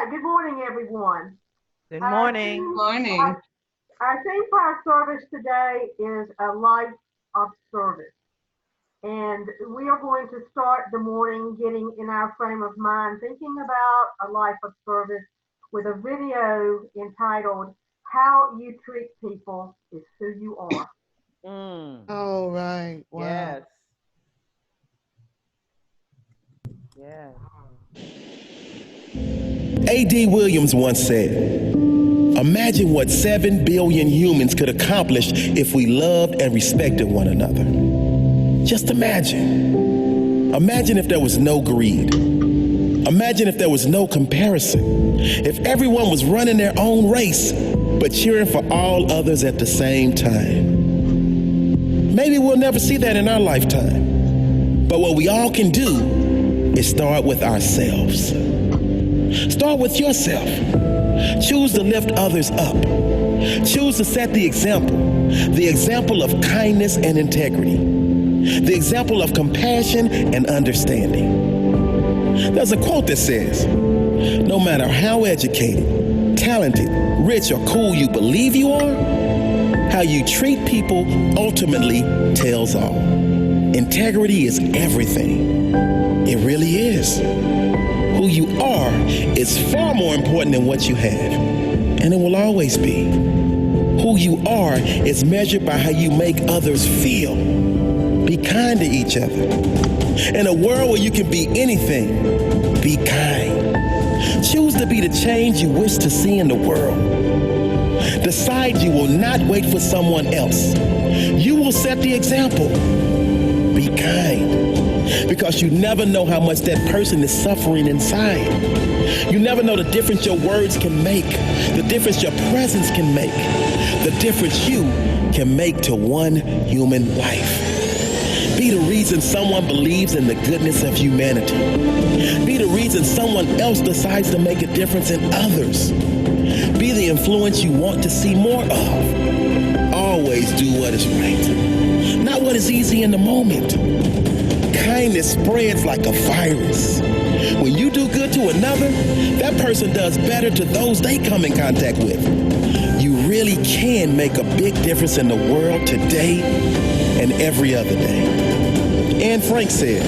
right, good morning, everyone. Good Our morning. theme, Morning. our theme for our service today is a life of service. And we are going to start the morning getting in our frame of mind, thinking about a life of service with a video entitled, How You Treat People is Who You Are. Mm, All right. Wow. yes. Yes. A.D. Williams once said, imagine what 7 billion humans could accomplish if we loved and respected one another. Just imagine. Imagine if there was no greed. Imagine if there was no comparison. If everyone was running their own race, but cheering for all others at the same time. Maybe we'll never see that in our lifetime. But what we all can do is start with ourselves. Start with yourself. Choose to lift others up. Choose to set the example of kindness and integrity, the example of compassion and understanding. There's a quote that says, no matter how educated, talented, rich, or cool you believe you are, how you treat people ultimately tells all. Integrity is everything. It really is. Who you are is far more important than what you have, and it will always be. Who you are is measured by how you make others feel. Be kind to each other. In a world where you can be anything, be kind. Choose to be the change you wish to see in the world. Decide you will not wait for someone else. You will set the example. Be kind. Because you never know how much that person is suffering inside. You never know the difference your words can make, the difference your presence can make, the difference you can make to one human life. Be the reason someone believes in the goodness of humanity. Be the reason someone else decides to make a difference in others. Be the influence you want to see more of. Always do what is right, not what is easy in the moment. Kindness spreads like a virus. When you do good to another, that person does better to those they come in contact with. You really can make a big difference in the world today and every other day. Anne Frank said,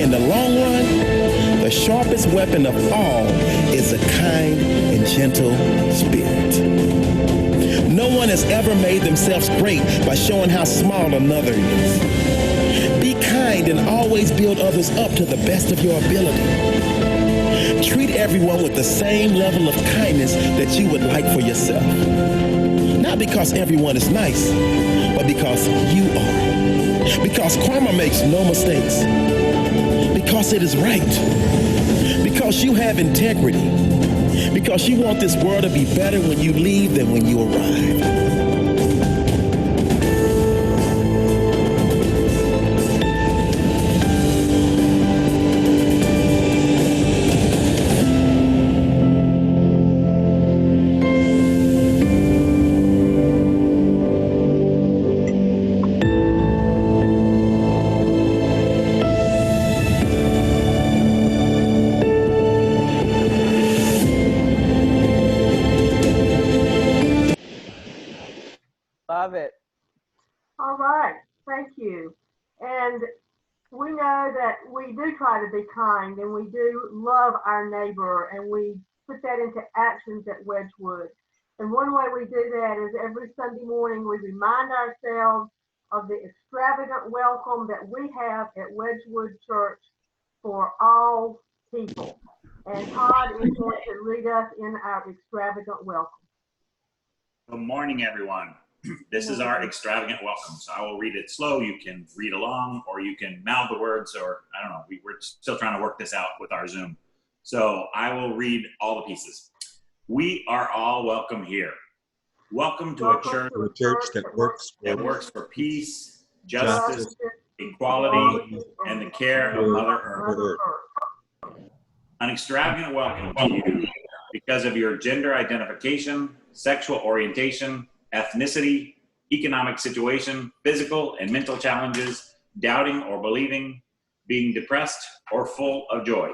in the long run, the sharpest weapon of all is a kind and gentle spirit. No one has ever made themselves great by showing how small another is. Be kind and always build others up to the best of your ability. Treat everyone with the same level of kindness that you would like for yourself. Not because everyone is nice, but because you are. Because karma makes no mistakes. Because it is right. Because you have integrity. Because you want this world to be better when you leave than when you arrive. Love it. All right, thank you. And we know that we do try to be kind and we do love our neighbor and we put that into actions at Wedgwood. And one way we do that is every Sunday morning we remind ourselves of the extravagant welcome that we have at Wedgwood Church for all people. And Todd is going to lead us in our extravagant welcome. Good morning, everyone. This is our extravagant welcome. So I will read it slow. You can read along or you can mouth the words, or I don't know. We're still trying to work this out with our Zoom. So I will read all the pieces. We are all welcome here. Welcome to a church that works for peace, justice, equality, and the care of Mother Earth. An extravagant welcome to you because of your gender identification, sexual orientation, ethnicity, economic situation, physical and mental challenges, doubting or believing, being depressed or full of joy.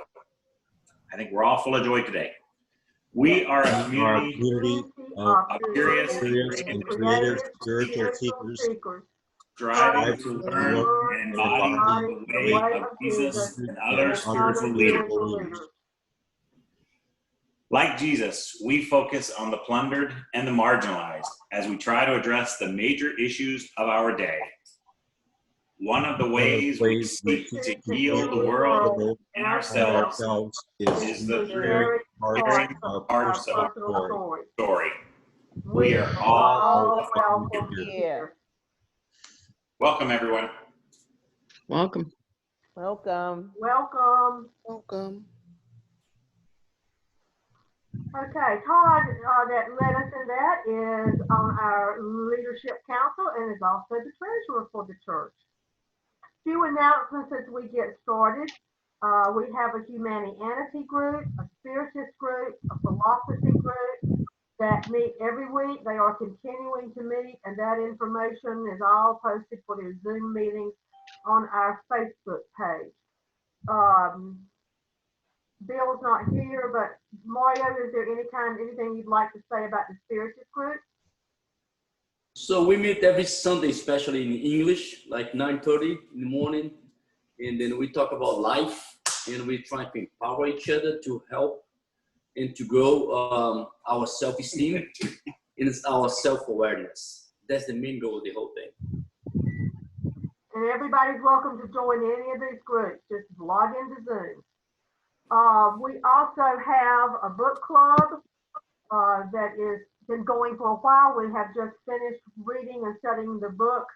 I think we're all full of joy today. We are a Our community community of of curious curious and creative spiritual seekers striving strive to to learn learn and and embody embody the way of Jesus and other spiritual leaders. leaders. Like Jesus, we focus on the plundered and the marginalized as we try to address the major issues of our day. One of the ways we seek to heal the world and ourselves is the very sharing of parts of our personal story. We are all welcome here. here. Welcome, everyone. Welcome. Welcome. Welcome. Welcome. Okay, Todd, that led us in that, is on our leadership council and is also the treasurer for the church. Few announcements as we get started. We have a humanity group, a spiritist group, a philosophy group that meet every week. They are continuing to meet, and that information is all posted for their Zoom meetings on our Facebook page. Bill's not here, but Mario, is there anything you'd like to say about the spiritist group? So we meet every Sunday, especially in English, like 9:30 in the morning. And then we talk about life, and we try to empower each other to help and to grow our self-esteem and our self-awareness. That's the main goal of the whole thing. And everybody's welcome to join any of these groups. Just log into Zoom. We also have a book club that is been going for a while. We have just finished reading and studying the book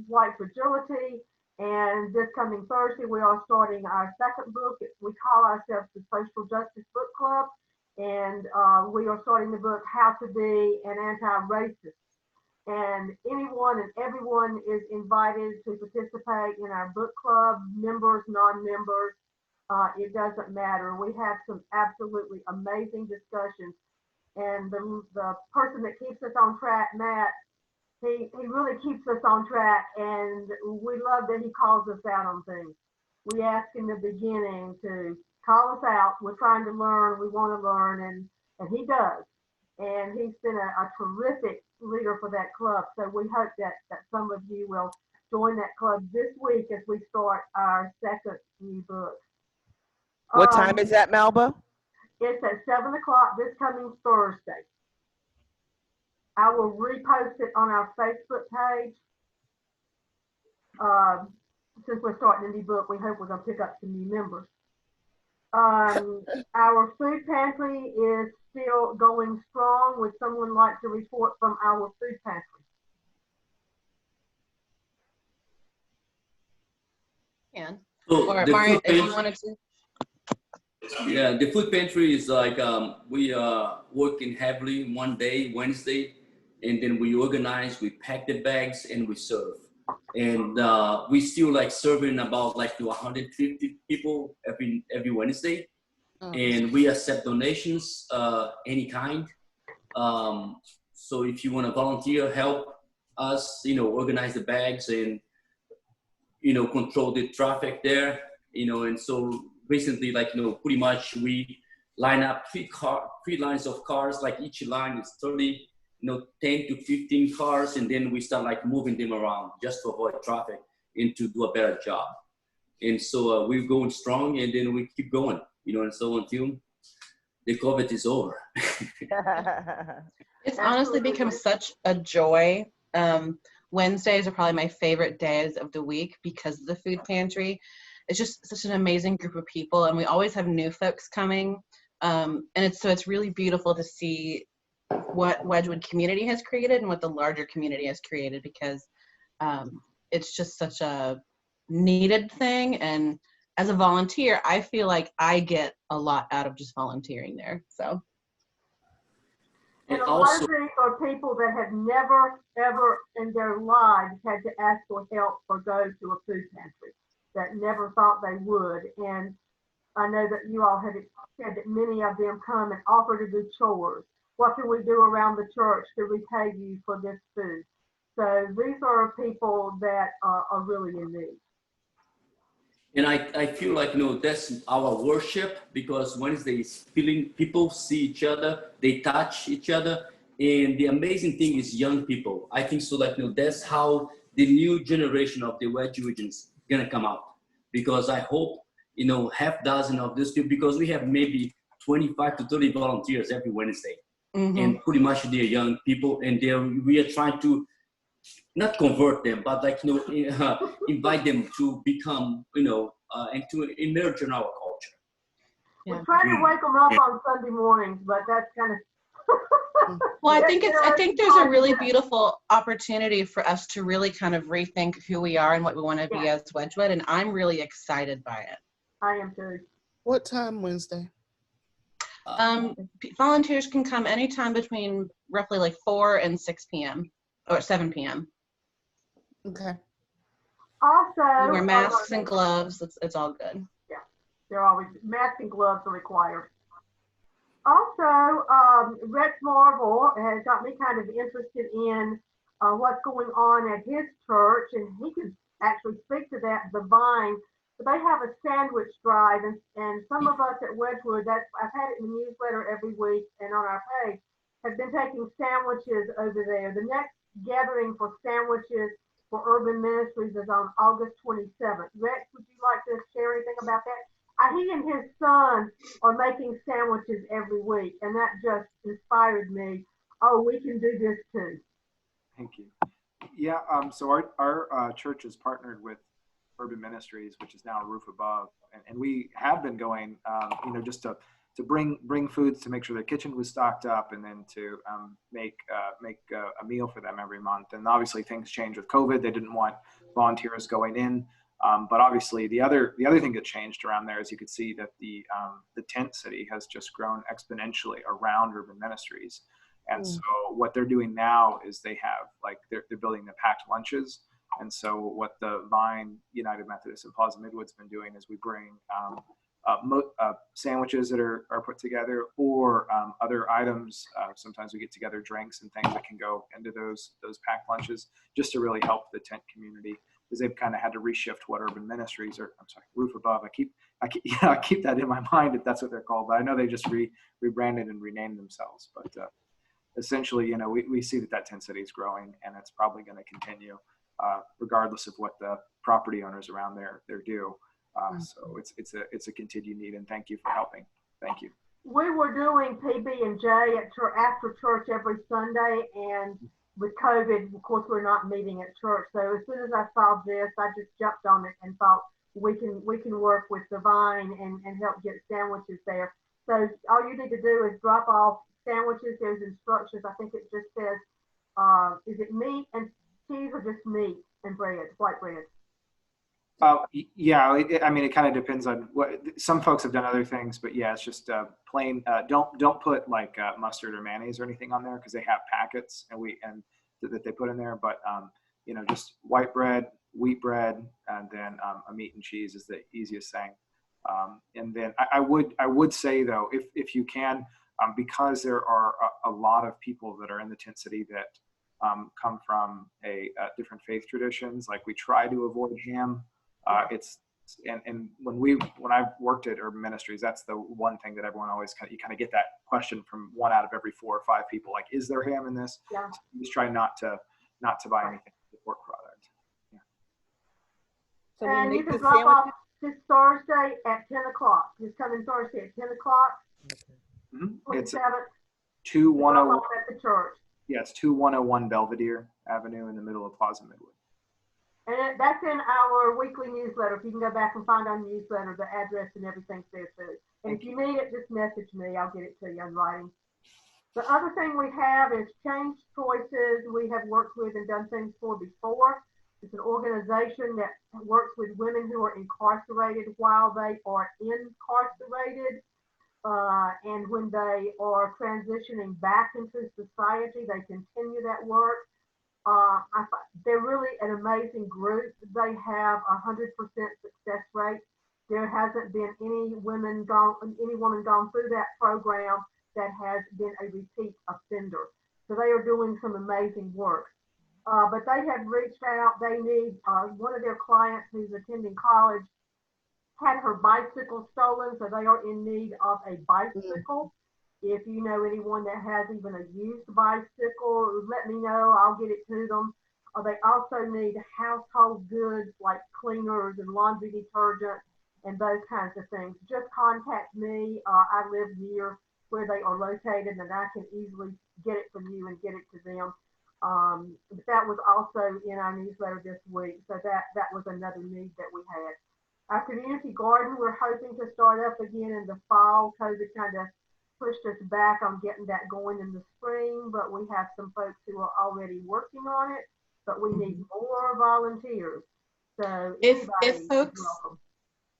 White Fragility, and this coming Thursday we are starting our second book. We call ourselves the Social Justice Book Club, and we are starting the book How to Be an Anti-Racist. And anyone and everyone is invited to participate in our book club, members, non-members. It doesn't matter. We have some absolutely amazing discussions. And the person that keeps us on track, Matt, he really keeps us on track, and we love that he calls us out on things. We asked in the beginning to call us out. We're trying to learn. We want to learn, and he does. And he's been a terrific leader for that club. So we hope that some of you will join that club this week as we start our second new book. What time is that, Melba? It's at 7 o'clock this coming Thursday. I will repost it on our Facebook page. Since we're starting a new book, we hope we're going to pick up some new members. Our food pantry is still going strong. Would someone like to report from our food pantry? Can. So Or the Mario, food if you pantry, wanted to. yeah, the food pantry is like we are working heavily one day, Wednesday, and then we organize, we pack the bags, and we serve. And we still like serving about like to 150 people every Wednesday. Oh. And we accept donations, any kind. So if you want to volunteer, help us, organize the bags and, control the traffic there, and so recently, pretty much we line up three lines of cars, like each line is 30, 10 to 15 cars, and then we start like moving them around just to avoid traffic and to do a better job. And so we're going strong, and then we keep going, and so until the COVID is over. It's honestly become such a joy. Wednesdays are probably my favorite days of the week because of the food pantry. It's just such an amazing group of people, and we always have new folks coming. And it's really beautiful to see what Wedgwood community has created and what the larger community has created, because it's just such a needed thing. And as a volunteer, I feel like I get a lot out of just volunteering there. So. And a lot of these are people that have never, ever in their lives had to ask for help or go to a food pantry, that never thought they would. And I know that you all have said that many of them come and offer to do chores. What can we do around the church to repay you for this food? So these are people that are really in need. And I feel like, that's our worship, because Wednesday is feeling, people see each other, they touch each other. And the amazing thing is young people. I think so that, that's how the new generation of the Wedgwoodians gonna come out. Because I hope, half dozen of these people, because we have maybe 25 to 30 volunteers every Wednesday. And pretty much they're young people, and we are trying to not convert them, but like invite them to become and to emerge in our culture. We try to wake them up on Sunday mornings, but that's kind of. Well, I think there's a really beautiful opportunity for us to really kind of rethink who we are and what we want to be as Wedgwood, and I'm really excited by it. I am too. What time Wednesday? Volunteers can come anytime between roughly like 4 and 6 p.m. or 7 p.m. Okay. Also, We wear masks and gloves. It's all good. Yeah, they're always masks and gloves are required. Also, Rex Marvel has got me kind of interested in what's going on at his church, and he could actually speak to that. The Vine, but they have a sandwich drive, and some of us at Wedgwood, I've had it in the newsletter every week and on our page, have been taking sandwiches over there. The next gathering for sandwiches for Urban Ministries is on August 27th. Rex, would you like to share anything about that? He and his son are making sandwiches every week, and that just inspired me. Oh, we can do this too. Thank you. Yeah, so our church is partnered with Urban Ministries, which is now a roof above, and we have been going, just to bring foods, to make sure their kitchen was stocked up, and then to make a meal for them every month. And obviously things changed with COVID. They didn't want volunteers going in. But obviously the other thing that changed around there is you could see that the tent city has just grown exponentially around Urban Ministries. And so what they're doing now is they have, like, they're building the packed lunches. And so what the Vine United Methodist in Plaza Midwood's been doing is we bring sandwiches that are put together, or other items. Sometimes we get together drinks and things that can go into those packed lunches, just to really help the tent community, because they've kind of had to reshift what Urban Ministries, or I'm sorry, Roof Above. I keep that in my mind if that's what they're called, but I know they just rebranded and renamed themselves. But essentially, we see that tent city is growing, and it's probably going to continue, regardless of what the property owners around there do. So it's a continued need, and thank you for helping. Thank you. We were doing PB&J after church every Sunday, and with COVID, of course, we're not meeting at church. So as soon as I saw this, I just jumped on it and thought we can work with the Vine and help get sandwiches there. So all you need to do is drop off sandwiches. There's instructions. I think it just says, is it meat and cheese or just meat and bread, white bread? Yeah, it kind of depends on what some folks have done other things, but yeah, it's just plain. Don't put like mustard or mayonnaise or anything on there, because they have packets that they put in there. But just white bread, wheat bread, and then a meat and cheese is the easiest thing. And then I would say though, if you can, because there are a lot of people that are in the tent city that come from different faith traditions, like we try to avoid ham. And when I've worked at Urban Ministries, that's the one thing that everyone always you kind of get that question from 1 out of every 4 or 5 people, like, is there ham in this? Yeah. So you just try not to buy anything with pork product. Yeah. So and we you make can the drop off sandwiches. this Thursday at 10 o'clock. This coming Thursday at 10 o'clock. It's 27th. 2101 at the church. Yeah, it's 2101 Belvedere Avenue in the middle of Plaza Midwood. And that's in our weekly newsletter. If you can go back and find our newsletter, the address and everything's there too. And if you need it, just message me. I'll get it to you in writing. The other thing we have is Change Choices. We have worked with and done things for before. It's an organization that works with women who are incarcerated while they are incarcerated. And when they are transitioning back into society, they continue that work. They're really an amazing group. They have 100% success rate. There hasn't been any woman gone through that program that has been a repeat offender. So they are doing some amazing work. But they have reached out. They need one of their clients who's attending college had her bicycle stolen, so they are in need of a bicycle. If you know anyone that has even a used bicycle, let me know. I'll get it to them. They also need household goods like cleaners and laundry detergent and those kinds of things. Just contact me. I live near where they are located, and I can easily get it from you and get it to them. But that was also in our newsletter this week, so that was another need that we had. Our community garden, we're hoping to start up again in the fall. COVID kind of pushed us back on getting that going in the spring, but we have some folks who are already working on it, but we need more volunteers. So If anybody is folks welcome.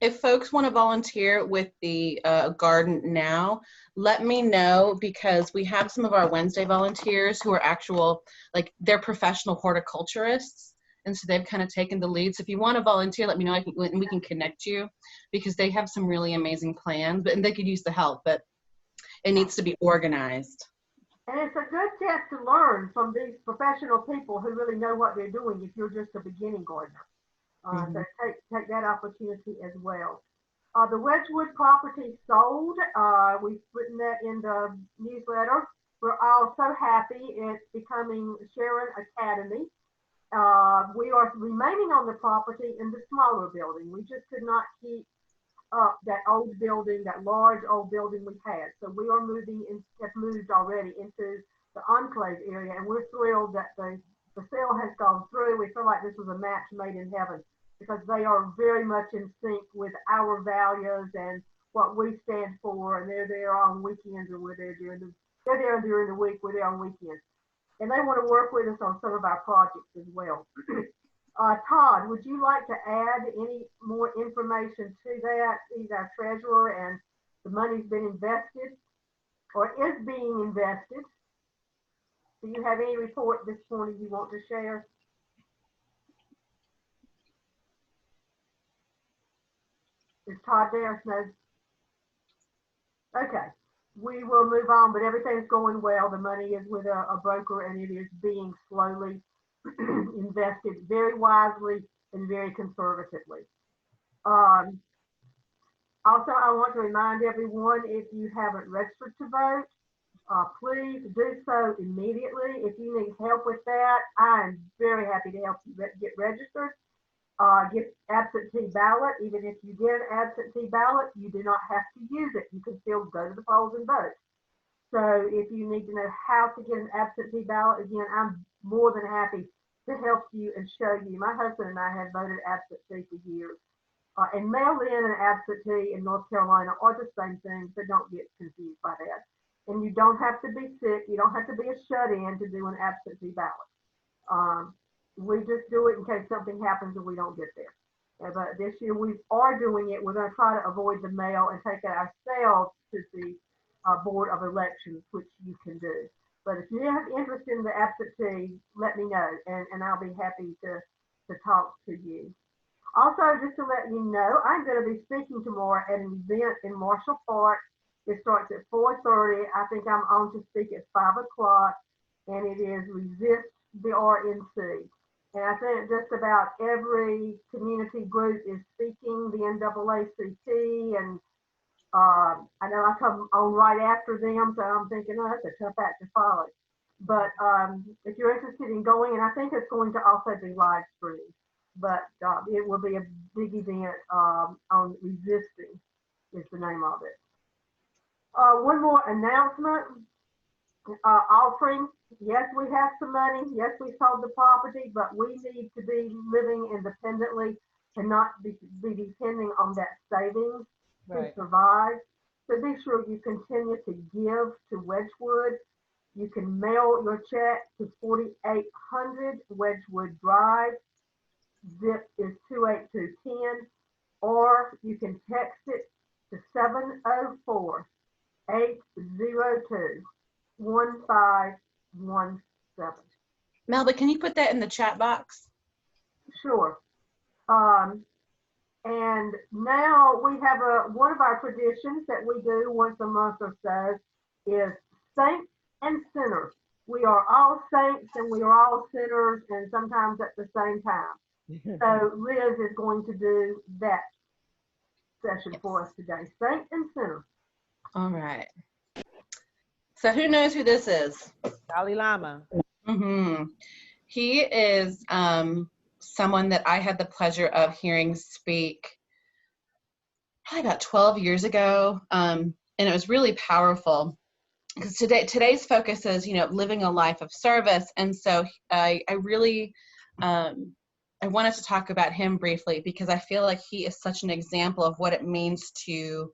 if folks want to volunteer with the garden now, let me know, because we have some of our Wednesday volunteers who are actual, like, they're professional horticulturists. And so they've kind of taken the lead. So if you want to volunteer, let me know, and we can connect you, because they have some really amazing plans, and they could use the help, but it needs to be organized. And it's a good chance to learn from these professional people who really know what they're doing if you're just a beginning gardener. So take that opportunity as well. The Wedgewood property sold. We've written that in the newsletter. We're all so happy. It's becoming Sharon Academy. We are remaining on the property in the smaller building. We just could not keep up that old building, that large old building we had. So we are have moved already into the enclave area, and we're thrilled that the sale has gone through. We feel like this was a match made in heaven, because they are very much in sync with our values and what we stand for. And they're there on weekends, or they're there during the week, we're there on weekends. And they want to work with us on some of our projects as well. Todd, would you like to add any more information to that? He's our treasurer, and the money's been invested or is being invested. Do you have any report this morning you want to share? Is Todd there? No. Okay, we will move on, but everything's going well. The money is with a broker, and it is being slowly invested very wisely and very conservatively. Also, I want to remind everyone, if you haven't registered to vote, please do so immediately. If you need help with that, I'm very happy to help you get registered. Get absentee ballot. Even if you get an absentee ballot, you do not have to use it. You can still go to the polls and vote. So if you need to know how to get an absentee ballot, again, I'm more than happy to help you and show you. My husband and I have voted absentee for years. And mail-in and absentee in North Carolina are the same thing, so don't get confused by that. And you don't have to be sick. You don't have to be a shut-in to do an absentee ballot. We just do it in case something happens and we don't get there. But this year we are doing it. We're going to try to avoid the mail and take it ourselves to the Board of Elections, which you can do. But if you have interest in the absentee, let me know, and I'll be happy to talk to you. Also, just to let you know, I'm going to be speaking tomorrow at an event in Marshall Park. It starts at 4:30. I think I'm on to speak at 5 o'clock, and it is Resist the RNC. And I think just about every community group is speaking, the NAACP, and I know I come on right after them, so I'm thinking, oh, that's a tough act to follow. But if you're interested in going, and I think it's going to also be live streamed, but it will be a big event on resisting is the name of it. One more announcement. Offering. Yes, we have some money. Yes, we sold the property, but we need to be living independently and not be depending on that savings to survive. So be sure you continue to give to Wedgewood. You can mail your check to 4800 Wedgewood Drive. Zip is 28210, or you can text it to 704-802-1517. Melba, can you put that in the chat box? Sure. And now we have one of our traditions that we do once a month or so is saints and sinners. We are all saints and we are all sinners, and sometimes at the same time. So Liz is going to do that session for us today. Saint and sinner. All right. So who knows who this is? Dalai Lama. He is someone that I had the pleasure of hearing speak probably about 12 years ago, and it was really powerful because today's focus is, living a life of service, and so I really I wanted to talk about him briefly because I feel like he is such an example of what it means to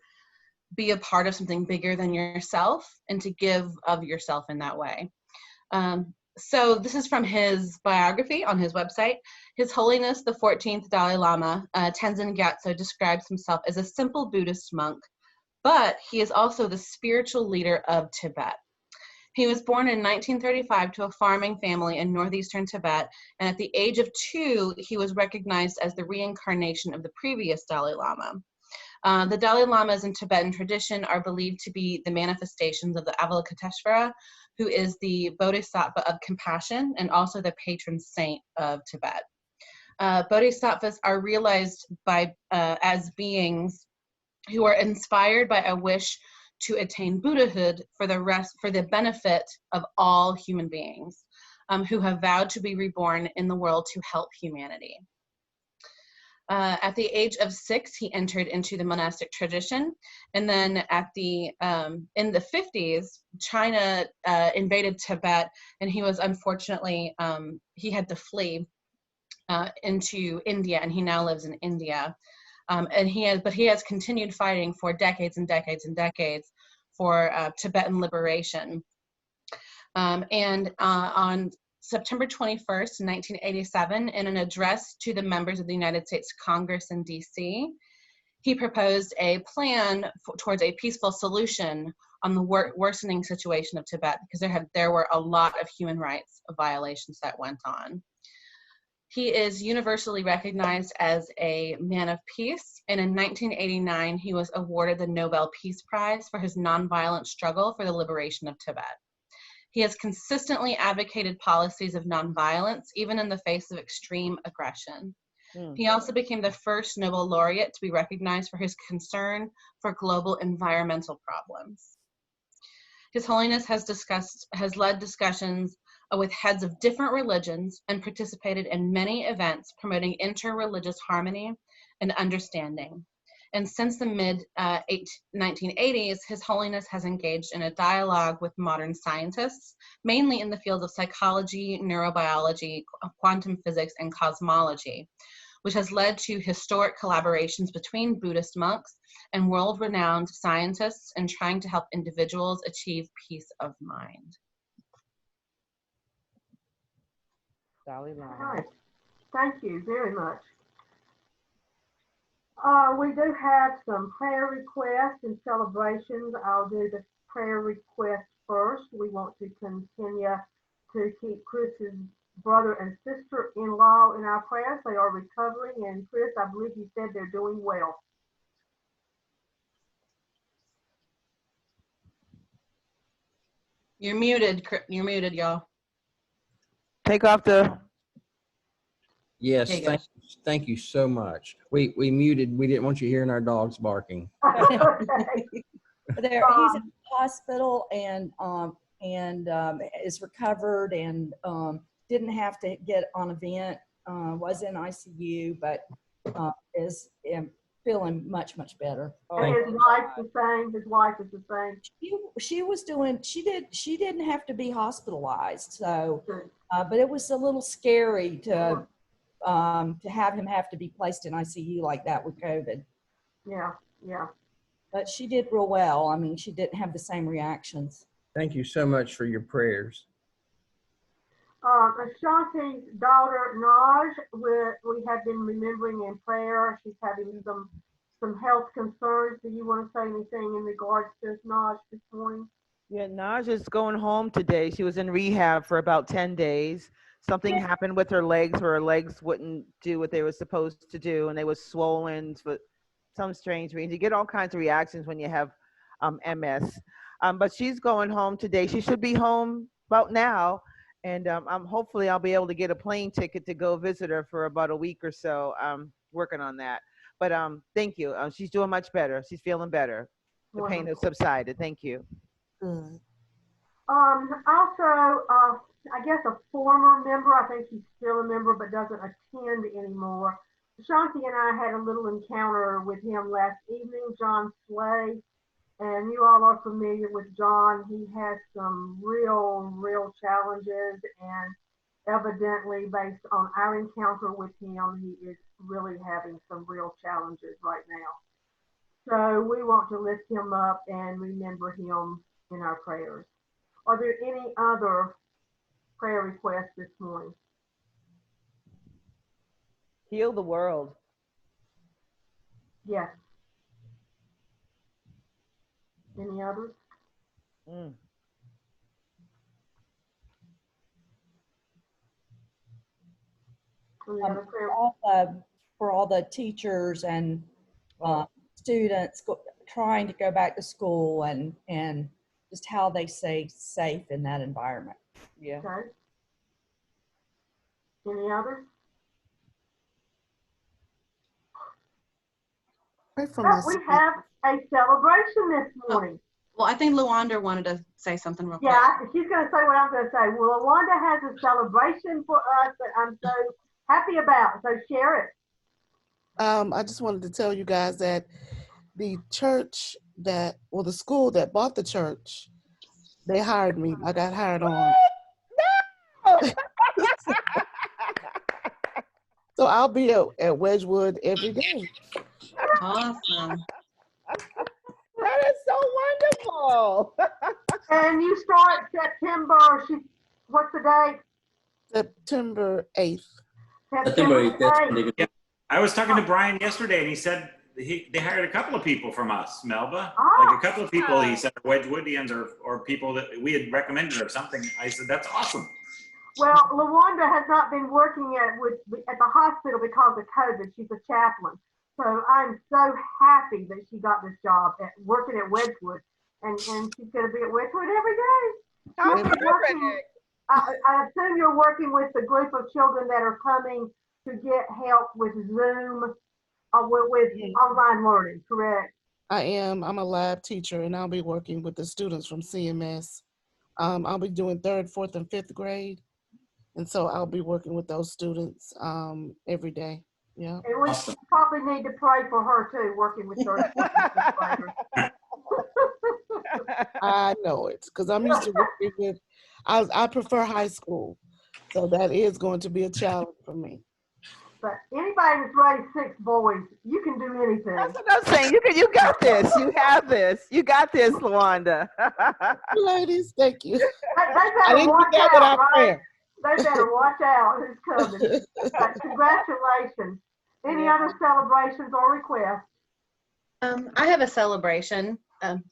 be a part of something bigger than yourself and to give of yourself in that way. So this is from his biography on his website. His Holiness the 14th Dalai Lama, Tenzin Gyatso, describes himself as a simple Buddhist monk, but he is also the spiritual leader of Tibet. He was born in 1935 to a farming family in northeastern Tibet, and at the age of 2, he was recognized as the reincarnation of the previous Dalai Lama. The Dalai Lamas in Tibetan tradition are believed to be the manifestations of the Avalokiteshvara, who is the bodhisattva of compassion and also the patron saint of Tibet. Bodhisattvas are realized as beings who are inspired by a wish to attain Buddhahood for the benefit of all human beings, who have vowed to be reborn in the world to help humanity. At the age of 6, he entered into the monastic tradition, and then in the 50s, China invaded Tibet, and he was unfortunately he had to flee into India, and he now lives in India. And he has continued fighting for decades and decades and decades for Tibetan liberation. And on September 21st, 1987, in an address to the members of the United States Congress in DC, he proposed a plan towards a peaceful solution on the worsening situation of Tibet, because there were a lot of human rights violations that went on. He is universally recognized as a man of peace, and in 1989, he was awarded the Nobel Peace Prize for his nonviolent struggle for the liberation of Tibet. He has consistently advocated policies of nonviolence, even in the face of extreme aggression. He also became the first Nobel laureate to be recognized for his concern for global environmental problems. His Holiness has led discussions with heads of different religions and participated in many events promoting inter-religious harmony and understanding. And since the mid-1980s, His Holiness has engaged in a dialogue with modern scientists, mainly in the fields of psychology, neurobiology, quantum physics, and cosmology, which has led to historic collaborations between Buddhist monks and world-renowned scientists in trying to help individuals achieve peace of mind. Dalai Lama. All right. Thank you very much. We do have some prayer requests and celebrations. I'll do the prayer request first. We want to continue to keep Chris's brother and sister-in-law in our prayers. They are recovering, and Chris, I believe you said they're doing well. You're muted, y'all. Take off the. Yes, There you go. thank you so much. We muted. We didn't want you hearing our dogs barking. Okay. He's in the hospital and is recovered and didn't have to get on a vent. Was in ICU, but is feeling much better. And his wife's the same. His wife is the same. She was doing. She didn't have to be hospitalized. So, but it was a little scary to have him have to be placed in ICU like that with COVID. Yeah. But she did real well. I mean, she didn't have the same reactions. Thank you so much for your prayers. Ashanti's daughter, Naj, we have been remembering in prayer. She's having some health concerns. Do you want to say anything in regards to Naj this morning? Yeah, Naj is going home today. She was in rehab for about 10 days. Something happened with her legs where her legs wouldn't do what they were supposed to do, and they were swollen for some strange reason. You get all kinds of reactions when you have MS. But she's going home today. She should be home about now. And hopefully I'll be able to get a plane ticket to go visit her for about a week or so. I'm working on that. But thank you. She's doing much better. She's feeling better. The pain has subsided. Thank you. Good. Also, I guess a former member, I think he's still a member but doesn't attend anymore. Shanti and I had a little encounter with him last evening, John Slay, and you all are familiar with John. He has some real challenges, and evidently, based on our encounter with him, he is really having some real challenges right now. So we want to lift him up and remember him in our prayers. Are there any other prayer requests this morning? Heal the world. Yes. Any others? Mm. Any other prayer? For all the teachers and students trying to go back to school and just how they stay safe in that environment. Yeah. Okay. Any others? Pray for Oh, my we sister. have a celebration this morning. Well, I think Luanda wanted to say something real quick. Yeah, she's going to say what I'm going to say. Well, Wanda has a celebration for us that I'm so happy about. So share it. I just wanted to tell you guys that the church the school that bought the church, they hired me. I got hired on. No! So I'll be at Wedgwood every day. Awesome. That is so wonderful. And you start September, what's the date? September 8th. September 8th, that's when they go. Yeah. I was talking to Brian yesterday, and he said they hired a couple of people from us, Melba. Oh. Like a couple of people, he said, Wedgwoodians or people that we had recommended or something. I said, that's awesome. Well, LaWanda has not been working at the hospital because of COVID. She's a chaplain. So I'm so happy that she got this job working at Wedgwood. And she's going to be at Wedgwood every day. How You'll be working, I assume you're working with the group of children that are coming to get help with Zoom, with online learning, correct? I am. I'm a lab teacher, and I'll be working with the students from CMS. I'll be doing 3rd, 4th, and 5th grade. And so I'll be working with those students every day. Yeah. And we probably need to pray for her too, working with 3rd, 4th, and 5th graders. I know it because I'm used to working with, I prefer high school. So that is going to be a challenge for me. But anybody that's raised 6 boys, you can do anything. That's what I'm saying. You got this. You have this. You got this, LaWanda. Ladies, thank you. They I better didn't watch get that out, without right? prayer. They better watch out who's coming. But congratulations. Any other celebrations or requests? I have a celebration.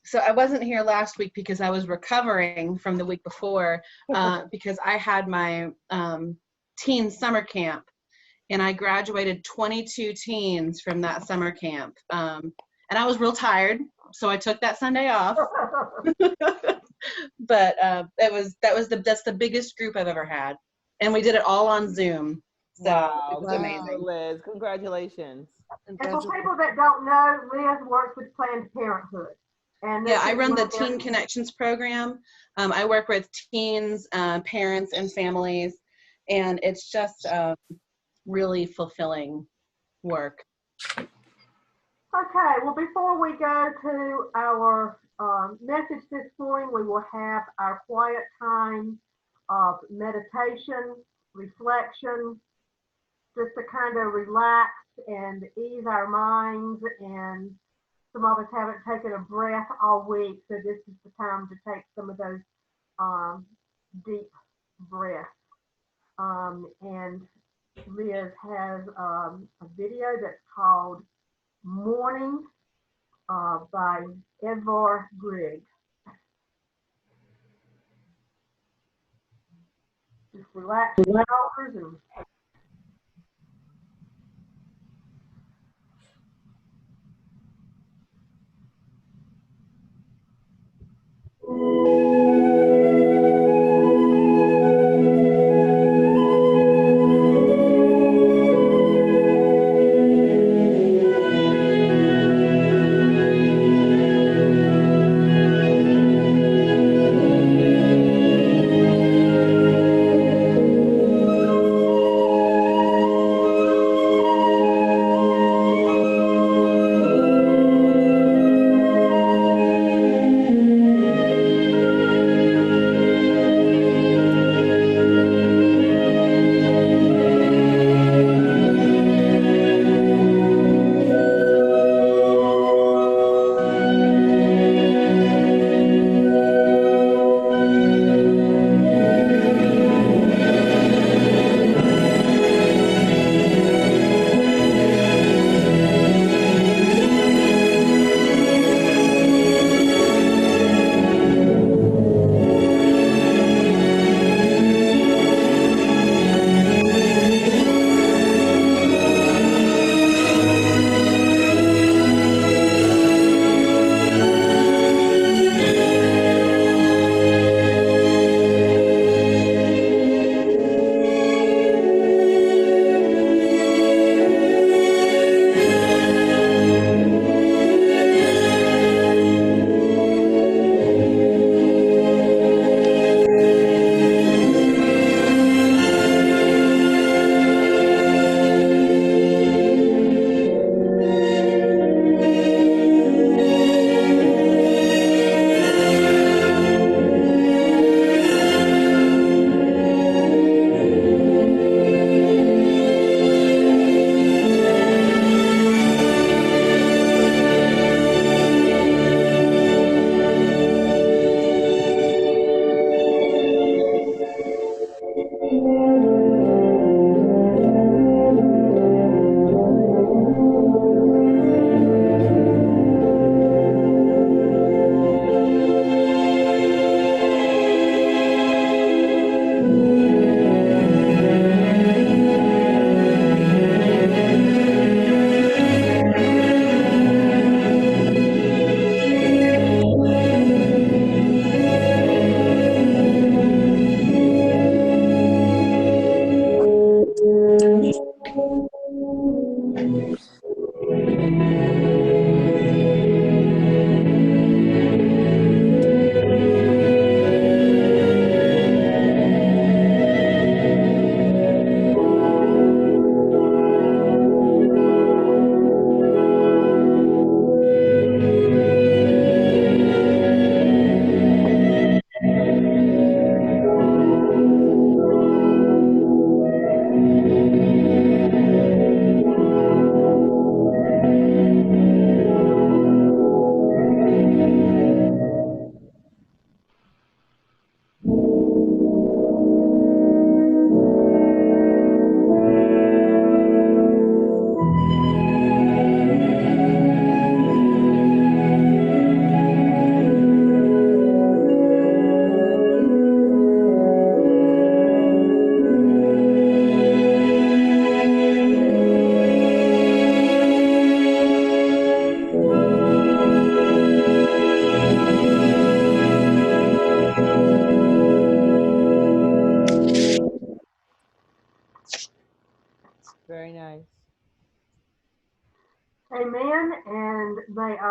So I wasn't here last week because I was recovering from the week before because I had my teen summer camp, and I graduated 22 teens from that summer camp. And I was real tired, so I took that Sunday off. But that's the biggest group I've ever had, and we did it all on Zoom. So Wow, it was amazing. Liz, congratulations. And for people that don't know, Liz works with Planned Parenthood. And Yeah, I run the Teen Connections program. I work with teens, parents, and families, and it's just really fulfilling work. Okay, well, before we go to our message this morning, we will have our quiet time of meditation, reflection, just to kind of relax and ease our minds. And some of us haven't taken a breath all week, so this is the time to take some of those deep breaths. And Liz has a video that's called Morning by Edvard Grieg. Just relax your shoulders and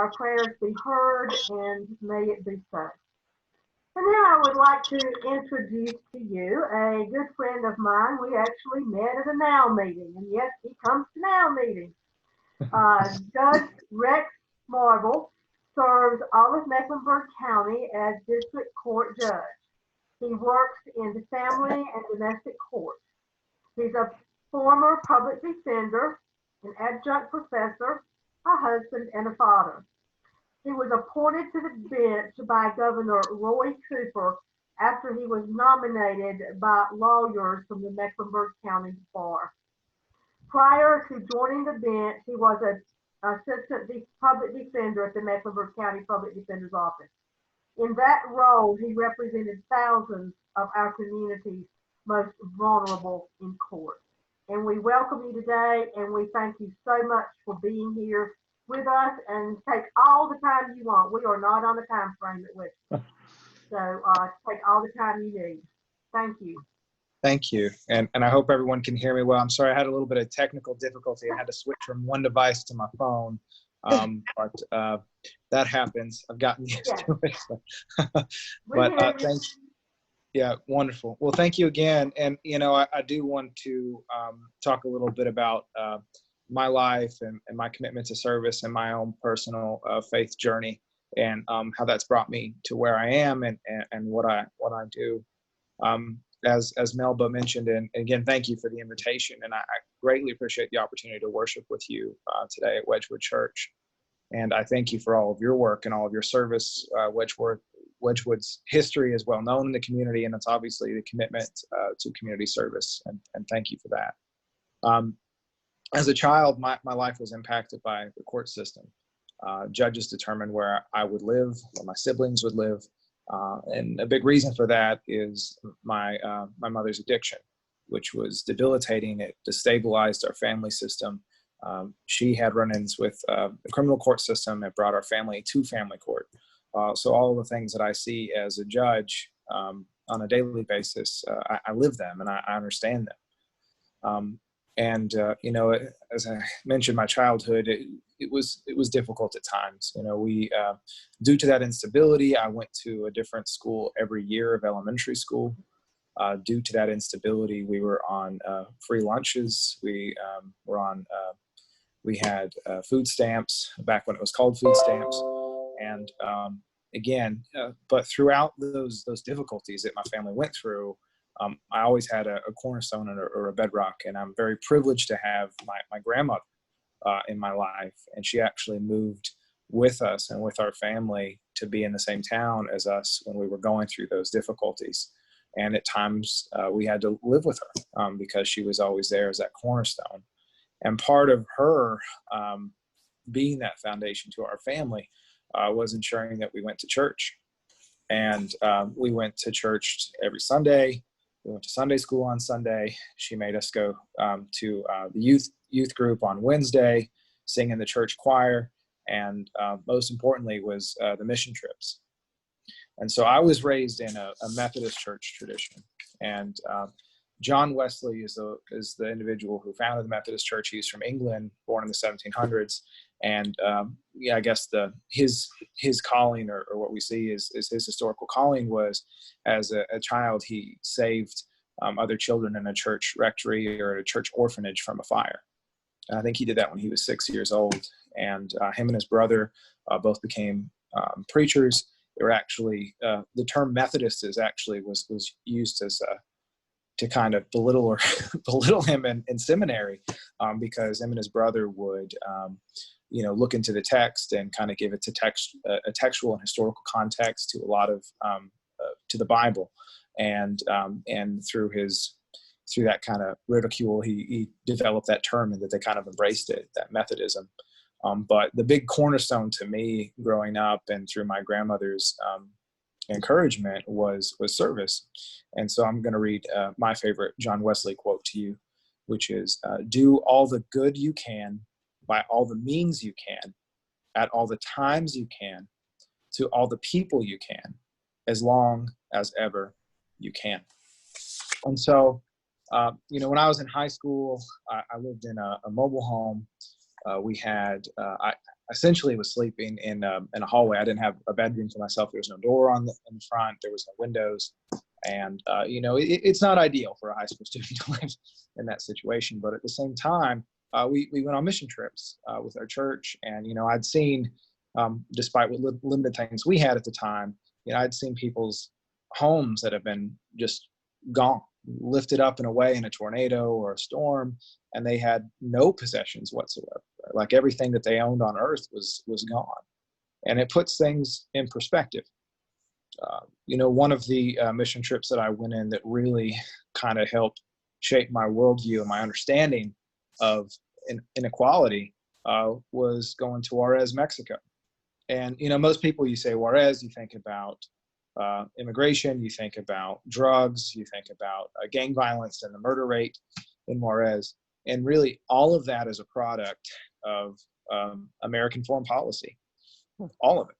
our prayers be heard, and may it be so. And then I would like to introduce to you a good friend of mine. We actually met at a NOW meeting, and yes, he comes to NOW meetings. Judge Rex Marble serves all of Mecklenburg County as district court judge. He works in the family and domestic court. He's a former public defender, an adjunct professor, a husband, and a father. He was appointed to the bench by Governor Roy Cooper after he was nominated by lawyers from the Mecklenburg County Bar. Prior to joining the bench, he was an assistant public defender at the Mecklenburg County Public Defender's Office. In that role, he represented thousands of our community's most vulnerable in court. And we welcome you today, and we thank you so much for being here with us, and take all the time you want. We are not on a time frame at which. So take all the time you need. Thank you. Thank you. And I hope everyone can hear me well. I'm sorry, I had a little bit of technical difficulty. I had to switch from one device to my phone. But that happens. I've gotten used to it. But thanks. Yeah, wonderful. Well, thank you again. And, you know, I do want to talk a little bit about my life and my commitment to service and my own personal faith journey, and how that's brought me to where I am and what I do. As Melba mentioned, and again, thank you for the invitation. And I greatly appreciate the opportunity to worship with you today at Wedgwood Church. And I thank you for all of your work and all of your service. Wedgwood's history is well known in the community, and it's obviously the commitment to community service. And thank you for that. As a child, my life was impacted by the court system. Judges determined where I would live, where my siblings would live. And a big reason for that is my mother's addiction, which was debilitating. It destabilized our family system. She had run-ins with the criminal court system. It brought our family to family court. So all the things that I see as a judge on a daily basis, I live them and I understand them. You know, as I mentioned, my childhood, it was difficult at times. You know, we, due to that instability, I went to a different school every year of elementary school. Due to that instability, we were on free lunches. We had food stamps back when it was called food stamps. And but throughout those difficulties that my family went through, I always had a cornerstone or a bedrock, and I'm very privileged to have my grandmother in my life. And she actually moved with us and with our family to be in the same town as us when we were going through those difficulties. And at times we had to live with her because she was always there as that cornerstone. And part of her being that foundation to our family was ensuring that we went to church. And we went to church every Sunday. We went to Sunday school on Sunday. She made us go to the youth group on Wednesday, sing in the church choir, and most importantly was the mission trips. And so I was raised in a Methodist church tradition. And John Wesley is the individual who founded the Methodist Church. He's from England, born in the 1700s. And I guess his calling, or what we see is his historical calling, was as a child he saved other children in a church rectory or a church orphanage from a fire. And I think he did that when he was 6 years old. And him and his brother both became preachers. They were actually the term Methodist was used as to kind of belittle him in seminary, because him and his brother would look into the text and kind of give it a textual and historical context to a lot of to the Bible, and through that kind of ridicule, he developed that term, and that they kind of embraced it, that Methodism. But the big cornerstone to me growing up and through my grandmother's encouragement was service. And so I'm going to read my favorite John Wesley quote to you, which is, do all the good you can by all the means you can, at all the times you can, to all the people you can, as long as ever you can. And so, when I was in high school, I lived in a mobile home, I essentially was sleeping in a hallway. I didn't have a bedroom for myself. There was no door in the front. There was no windows. And, it's not ideal for a high school student to live in that situation. But at the same time, we went on mission trips with our church. And, I'd seen, despite what limited things we had at the time, I'd seen people's homes that have been just gone, lifted up and away in a tornado or a storm, and they had no possessions whatsoever. Like everything that they owned on earth was gone. And it puts things in perspective. One of the mission trips that I went in that really kind of helped shape my worldview and my understanding of inequality was going to Juarez, Mexico. And, most people, you say Juarez, you think about immigration, you think about drugs, you think about gang violence and the murder rate in Juarez. And really all of that is a product of American foreign policy, all of it.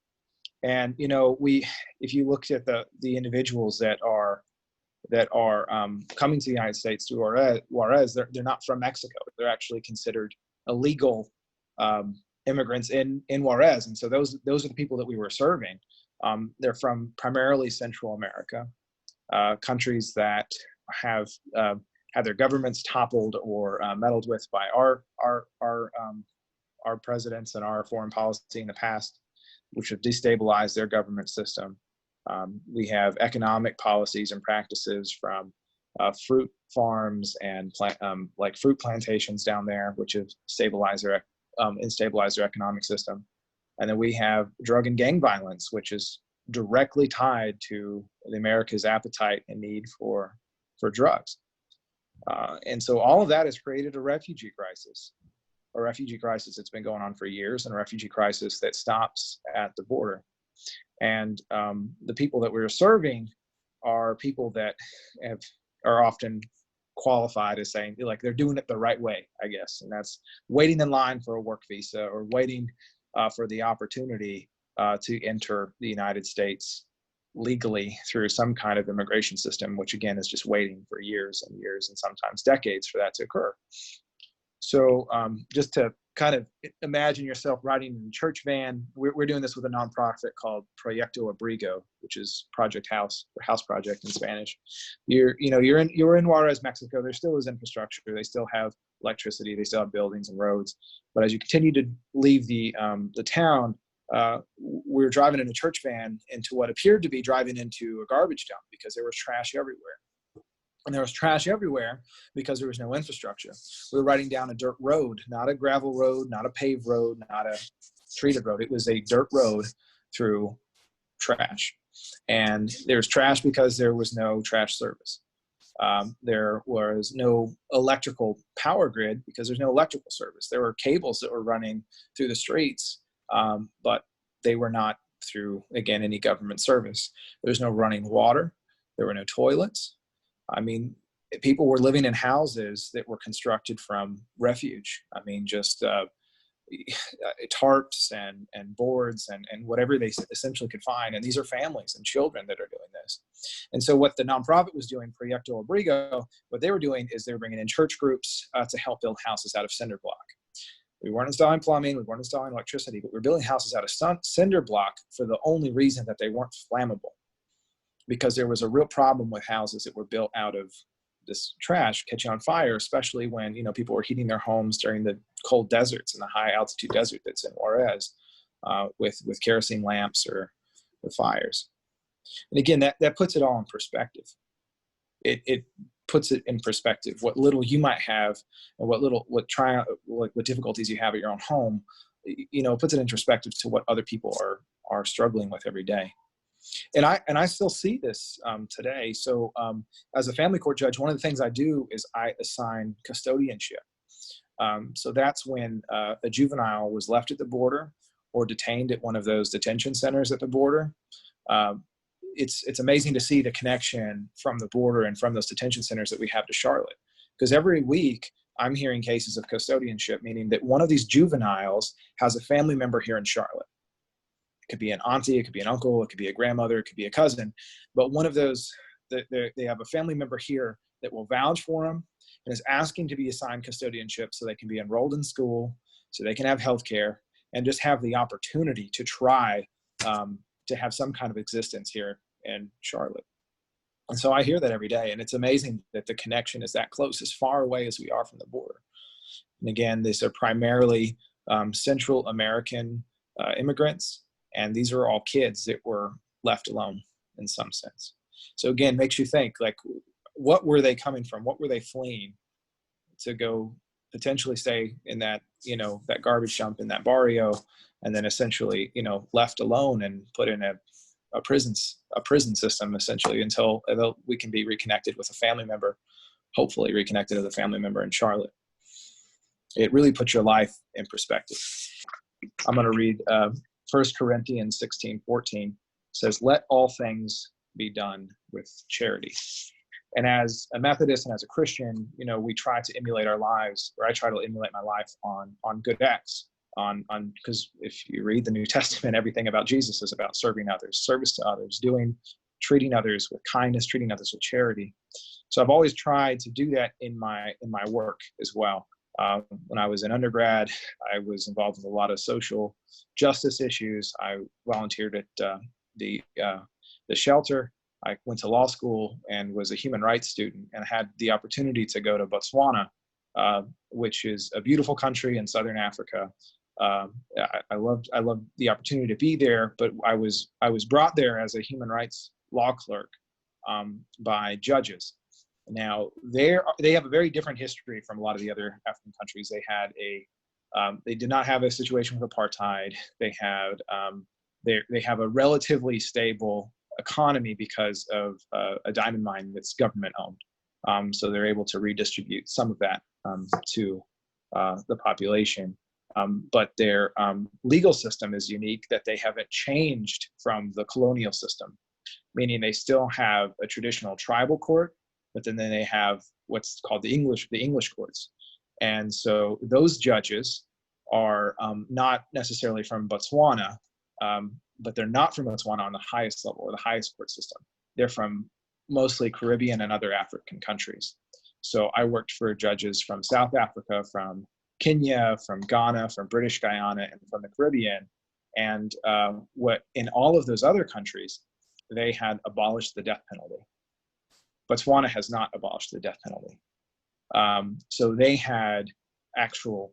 And, if you looked at the individuals that are coming to the United States through Juarez, they're not from Mexico. They're actually considered illegal immigrants in Juarez. And so those are the people that we were serving. They're from primarily Central America, countries that have had their governments toppled or meddled with by our presidents and our foreign policy in the past, which have destabilized their government system. We have economic policies and practices from fruit farms and like fruit plantations down there, which have instabilized their economic system. And then we have drug and gang violence, which is directly tied to America's appetite and need for drugs. And so all of that has created a refugee crisis that's been going on for years, and a refugee crisis that stops at the border. And the people that we're serving are people that are often qualified as saying, like, they're doing it the right way, I guess. And that's waiting in line for a work visa or waiting for the opportunity to enter the United States legally through some kind of immigration system, which again is just waiting for years and years and sometimes decades for that to occur. So just to kind of imagine yourself riding in a church van. We're doing this with a nonprofit called Proyecto Abrigo, which is Project House, or House Project in Spanish. You're in Juarez, Mexico. There still is infrastructure. They still have electricity. They still have buildings and roads. But as you continue to leave the town, we were driving in a church van into what appeared to be driving into a garbage dump, because there was trash everywhere. And there was trash everywhere because there was no infrastructure. We were riding down a dirt road, not a gravel road, not a paved road, not a treated road. It was a dirt road through trash. And there's trash because there was no trash service. There was no electrical power grid because there's no electrical service. There were cables that were running through the streets, but they were not through, again, any government service. There's no running water. There were no toilets. I mean, people were living in houses that were constructed from refuge. I mean, just tarps and boards and whatever they essentially could find. And these are families and children that are doing this. And so what the nonprofit was doing, Proyecto Abrigo, what they were doing is they were bringing in church groups to help build houses out of cinder block. We weren't installing plumbing, we weren't installing electricity, but we were building houses out of cinder block for the only reason that they weren't flammable. Because there was a real problem with houses that were built out of this trash catching on fire, especially when, people were heating their homes during the cold deserts and the high altitude desert that's in Juarez with kerosene lamps or with fires. And again, that puts it all in perspective. It puts it in perspective what little you might have and what difficulties you have at your own home. Puts it in perspective to what other people are struggling with every day. And I still see this today. So as a family court judge, one of the things I do is I assign custodianship. So that's when a juvenile was left at the border or detained at one of those detention centers at the border. It's amazing to see the connection from the border and from those detention centers that we have to Charlotte. Because every week I'm hearing cases of custodianship, meaning that one of these juveniles has a family member here in Charlotte. It could be an auntie, it could be an uncle, it could be a grandmother, it could be a cousin. But one of those, they have a family member here that will vouch for them and is asking to be assigned custodianship so they can be enrolled in school, so they can have health care and just have the opportunity to try to have some kind of existence here in Charlotte. And so I hear that every day, and it's amazing that the connection is that close, as far away as we are from the border. And again, these are primarily Central American immigrants, and these are all kids that were left alone in some sense. So again, makes you think, like, what were they coming from? What were they fleeing to go potentially stay in that, that garbage dump in that barrio, and then essentially, left alone and put in a prison system essentially until we can be reconnected with a family member, hopefully reconnected with a family member in Charlotte. It really puts your life in perspective. I'm going to read 1 Corinthians 16:14. Says, "Let all things be done with charity." And as a Methodist and as a Christian, we try to emulate our lives, or I try to emulate my life on good acts, because if you read the New Testament, everything about Jesus is about serving others, service to others, treating others with kindness, treating others with charity. So I've always tried to do that in my work as well. When I was an undergrad, I was involved with a lot of social justice issues. I volunteered at the shelter. I went to law school and was a human rights student, and had the opportunity to go to Botswana, which is a beautiful country in Southern Africa. I loved the opportunity to be there, but I was brought there as a human rights law clerk by judges. Now they have a very different history from a lot of the other African countries. They did not have a situation with apartheid. They have a relatively stable economy because of a diamond mine that's government owned. So they're able to redistribute some of that to the population. But their legal system is unique, that they haven't changed from the colonial system, meaning they still have a traditional tribal court, but then they have what's called the English courts. And so those judges are not necessarily from Botswana, but they're not from Botswana on the highest level or the highest court system. They're from mostly Caribbean and other African countries. So I worked for judges from South Africa, from Kenya, from Ghana, from British Guyana, and from the Caribbean. And what in all of those other countries, they had abolished the death penalty. Botswana has not abolished the death penalty. So they had actual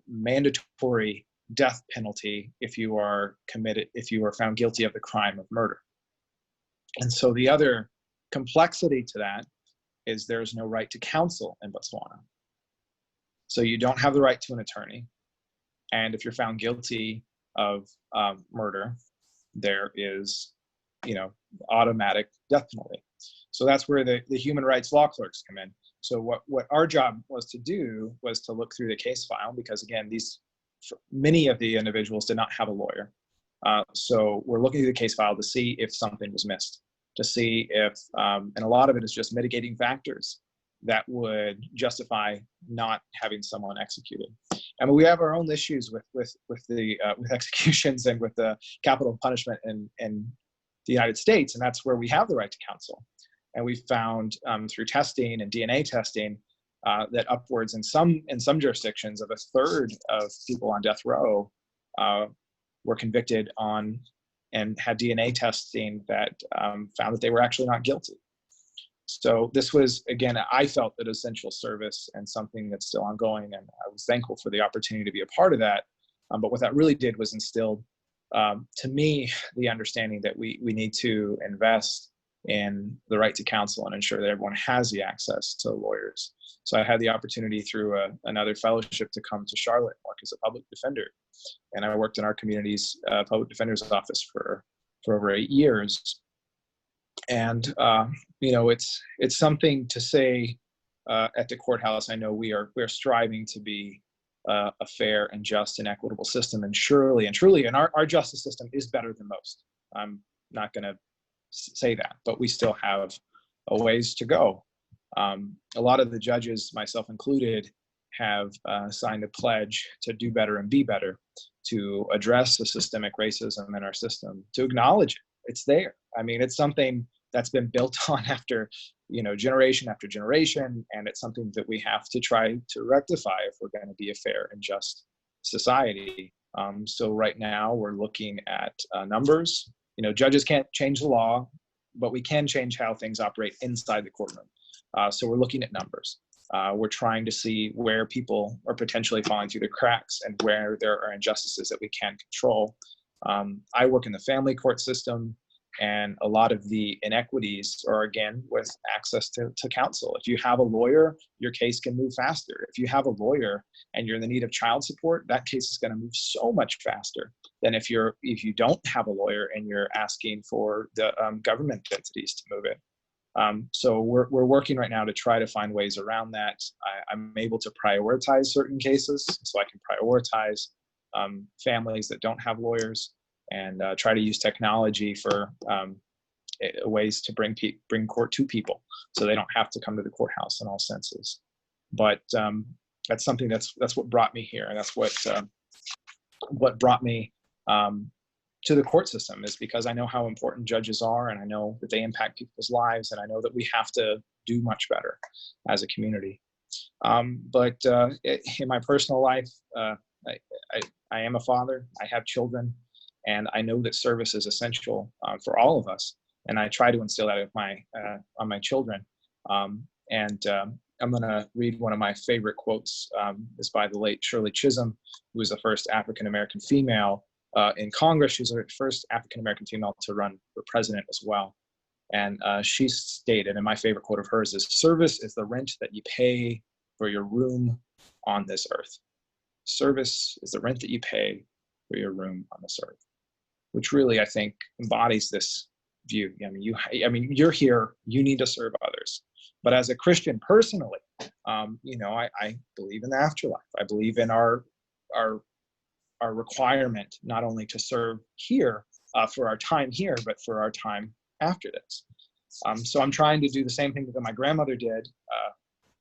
mandatory death penalty if you are found guilty of the crime of murder. And so the other complexity to that is there's no right to counsel in Botswana. So you don't have the right to an attorney. And if you're found guilty of murder, there is, automatic death penalty. So that's where the human rights law clerks come in. So what our job was to do was to look through the case file, because again, many of the individuals did not have a lawyer. So we're looking through the case file to see if something was missed, to see if, and a lot of it is just mitigating factors that would justify not having someone executed. I mean, we have our own issues with executions and with the capital punishment in the United States, and that's where we have the right to counsel. And we found through testing and DNA testing that upwards in some jurisdictions of a third of people on death row were convicted on and had DNA testing that found that they were actually not guilty. So this was, again, I felt an essential service and something that's still ongoing, and I was thankful for the opportunity to be a part of that. But what that really did was instilled, to me, the understanding that we need to invest in the right to counsel and ensure that everyone has the access to lawyers. So I had the opportunity through another fellowship to come to Charlotte and work as a public defender. And I worked in our community's public defender's office for over 8 years. And, it's something to say at the courthouse. I know we're striving to be a fair and just and equitable system, and surely and truly, and our justice system is better than most. I'm not going to say that, but we still have a ways to go. A lot of the judges, myself included, have signed a pledge to do better and be better, to address the systemic racism in our system, to acknowledge it. It's there. I mean, it's something that's been built on after, generation after generation, and it's something that we have to try to rectify if we're going to be a fair and just society. So right now we're looking at numbers. Judges can't change the law, but we can change how things operate inside the courtroom. So we're looking at numbers. We're trying to see where people are potentially falling through the cracks and where there are injustices that we can control. I work in the family court system, and a lot of the inequities are, again, with access to counsel. If you have a lawyer, your case can move faster. If you have a lawyer and you're in the need of child support, that case is going to move so much faster than if you don't have a lawyer and you're asking for the government entities to move it. So we're working right now to try to find ways around that. I'm able to prioritize certain cases, so I can prioritize families that don't have lawyers, and try to use technology for ways to bring court to people, so they don't have to come to the courthouse in all senses. But that's something that's what brought me here, and that's what brought me to the court system, is because I know how important judges are, and I know that they impact people's lives, and I know that we have to do much better as a community. But in my personal life, I am a father. I have children, and I know that service is essential for all of us. And I try to instill that on my children. I'm going to read one of my favorite quotes. It's by the late Shirley Chisholm, who was the first African-American female in Congress. She was the first African-American female to run for president as well. And she stated, and my favorite quote of hers is, "Service is the rent that you pay for your room on this earth." Service is the rent that you pay for your room on this earth, which really, I think, embodies this view. I mean, you're here, you need to serve others. But as a Christian personally, I believe in the afterlife. I believe in our requirement not only to serve here for our time here, but for our time after this. So I'm trying to do the same thing that my grandmother did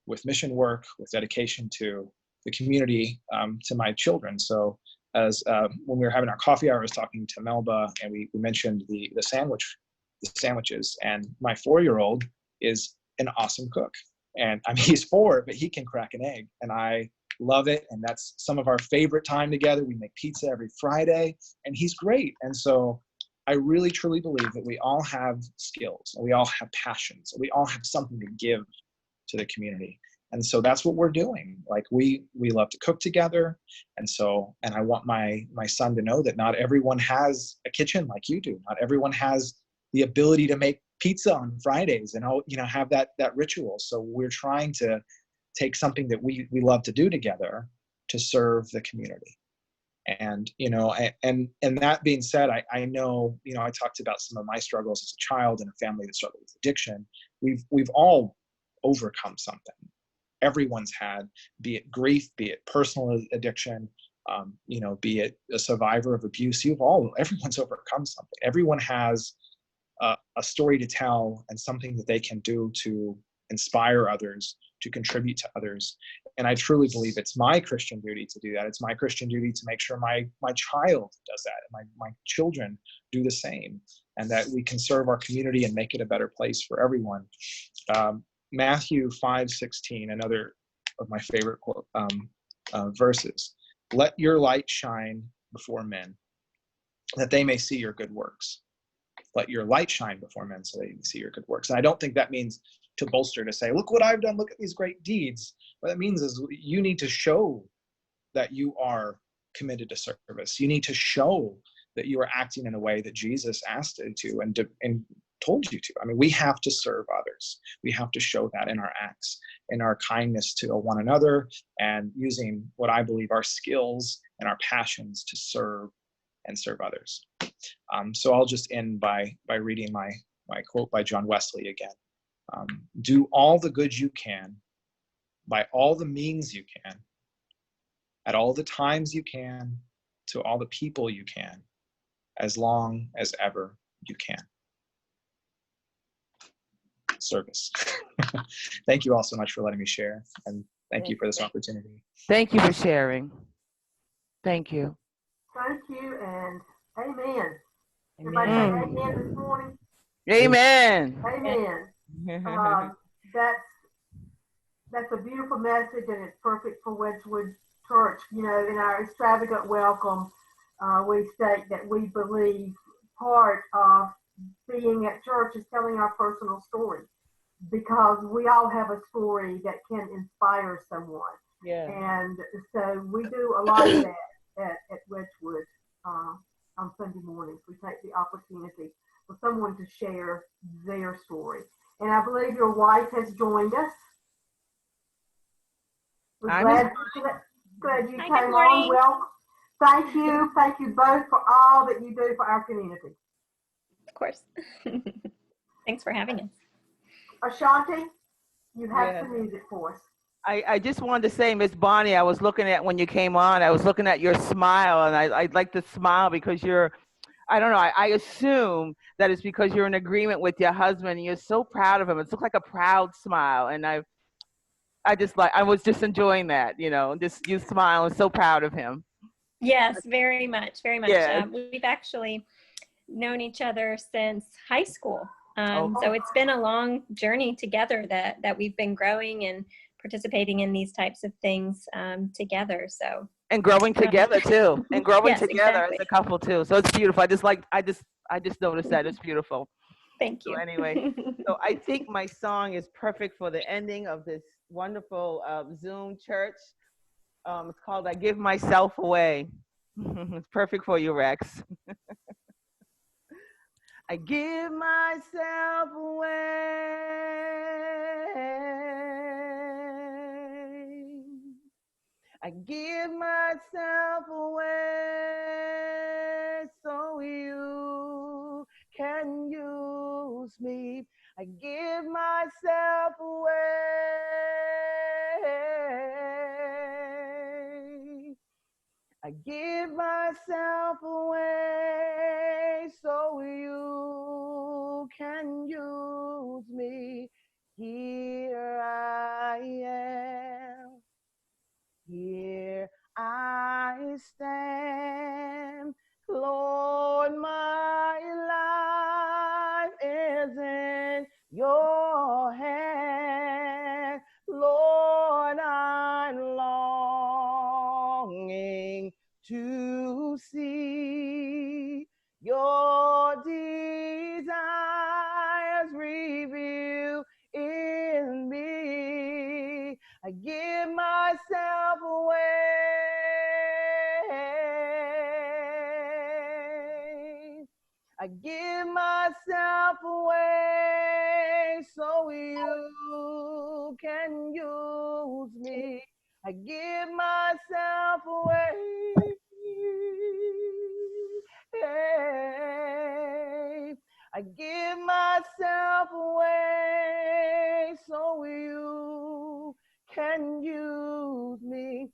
with mission work, with dedication to the community, to my children. So as when we were having our coffee hour, I was talking to Melba, and we mentioned the sandwiches, and my 4-year-old is an awesome cook. And I mean, he's 4, but he can crack an egg, and I love it. And that's some of our favorite time together. We make pizza every Friday, and he's great. And so I really, truly believe that we all have skills, and we all have passions, and we all have something to give to the community. And so that's what we're doing. Like we love to cook together. And I want my son to know that not everyone has a kitchen like you do. Not everyone has the ability to make pizza on Fridays and have that ritual. So we're trying to take something that we love to do together to serve the community. And and that being said, I know, I talked about some of my struggles as a child in a family that struggled with addiction. We've all overcome something. Everyone's had, be it grief, be it personal addiction, be it a survivor of abuse. Everyone's overcome something. Everyone has a story to tell and something that they can do to inspire others, to contribute to others. And I truly believe it's my Christian duty to do that. It's my Christian duty to make sure my child does that, and my children do the same, and that we can serve our community and make it a better place for everyone. Matthew 5:16, another of my favorite verses. "Let your light shine before men, that they may see your good works." Let your light shine before men so they can see your good works. And I don't think that means to bolster, to say, look what I've done, look at these great deeds. What that means is you need to show that you are committed to service. You need to show that you are acting in a way that Jesus asked you to and told you to. I mean, we have to serve others. We have to show that in our acts, in our kindness to one another, and using what I believe our skills and our passions to serve and serve others. So I'll just end by reading my quote by John Wesley again. "Do all the good you can, by all the means you can, at all the times you can, to all the people you can, as long as ever you can." Service. Thank you all so much for letting me share, and thank you for this opportunity. Thank you for sharing. Thank you. Thank you, and amen. Everybody say amen this morning. Amen. Amen. That's a beautiful message, and it's perfect for Wedgwood church, you know, in our extravagant welcome, we state that we believe part of being at church is telling our personal story, because we all have a story that can inspire someone. Yeah. And so we do a lot of that at Wedgwood on Sunday mornings. We take the opportunity for someone to share their story. And I believe your wife has joined us. We're glad you Hi, came good morning. on. Well, thank you. Thank you both for all that you do for our community. Of course. Thanks for having us. Ashanti, you have Yeah. some music for us. I just wanted to say, Miss Bonnie, I was looking at when you came on, I was looking at your smile, and I like to smile because you're, I don't know, I assume that it's because you're in agreement with your husband and you're so proud of him. It looks like a proud smile. And I was just enjoying that, you know, just you smiling, so proud of him. Yes, very much, very much. Yeah. We've actually known each other since high school. Oh. So it's been a long journey together that we've been growing and participating in these types of things together. So And growing together too, and growing yes, together exactly. as a couple too. So it's beautiful. I just noticed that it's beautiful. Thank you. So anyway, so I think my song is perfect for the ending of this wonderful Zoom church. It's called "I Give Myself Away." It's perfect for you, Rex. I give myself away. I give myself away so you can use me. I give myself away. I give myself away so you can use me. Here I am. Here I stand. Lord, my life is in your hand. Lord, I'm longing to see your desires revealed in me. I give myself away. I give myself away so you can use me. I give myself away. Hey, I give myself away so you can use me.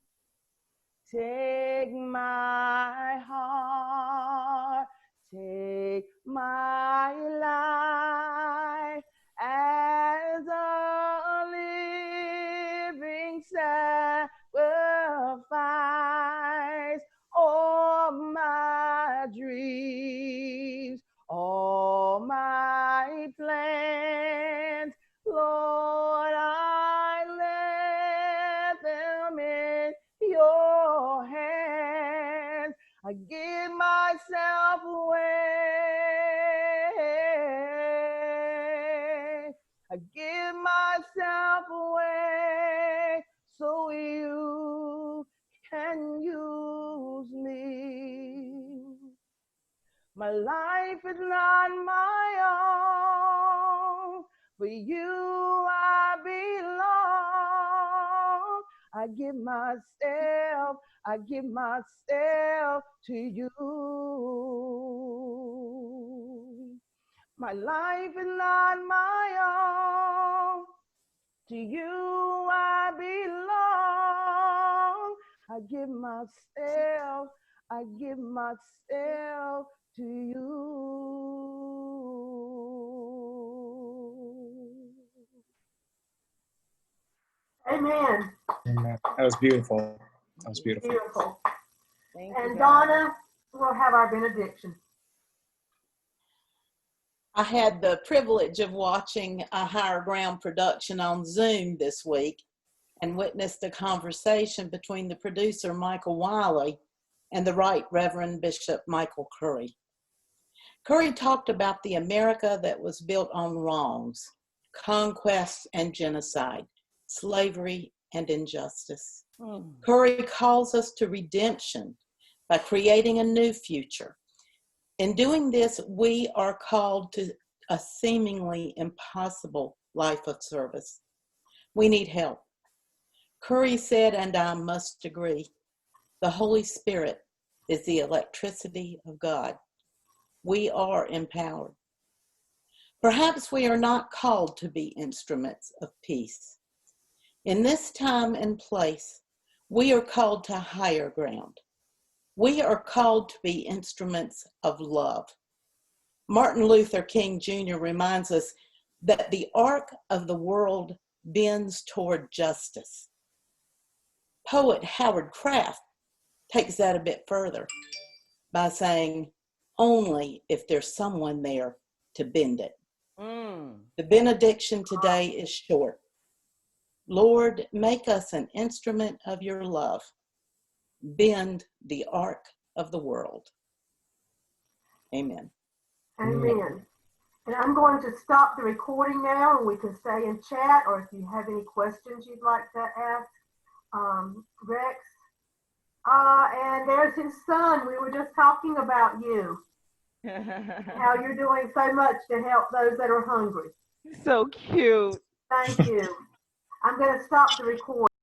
Take my heart, take my life as a living sacrifice. All my dreams, all my plans, Lord, I let them in your hands. I give myself away. I give myself away so you can use me. My life is not my own. For you I belong. I give myself to you. My life is not my own. To you I belong. I give myself to you. Amen. Amen. That was beautiful. That was beautiful. Beautiful. Thank And you, Donna will have our benediction. I had the privilege of watching a Higher Ground production on Zoom this week, and witnessed a conversation between the producer, Michael Wiley, and the Right Reverend Bishop Michael Curry. Curry talked about the America that was built on wrongs, conquest and genocide, slavery and injustice. Curry calls us to redemption by creating a new future. In doing this, we are called to a seemingly impossible life of service. We need help. Curry said, and I must agree, the Holy Spirit is the electricity of God. We are empowered. Perhaps we are not called to be instruments of peace. In this time and place, we are called to higher ground. We are called to be instruments of love. Martin Luther King Jr. reminds us that the arc of the world bends toward justice. Poet Howard Kraft takes that a bit further by saying, only if there's someone there to bend it. The benediction today is short. Lord, make us an instrument of your love. Bend the arc of the world. Amen. Amen. And I'm going to stop the recording now, and we can stay in chat, or if you have any questions you'd like to ask Rex. And there's his son. We were just talking about you. How you're doing so much to help those that are hungry. So cute. Thank you. I'm going to stop the recording.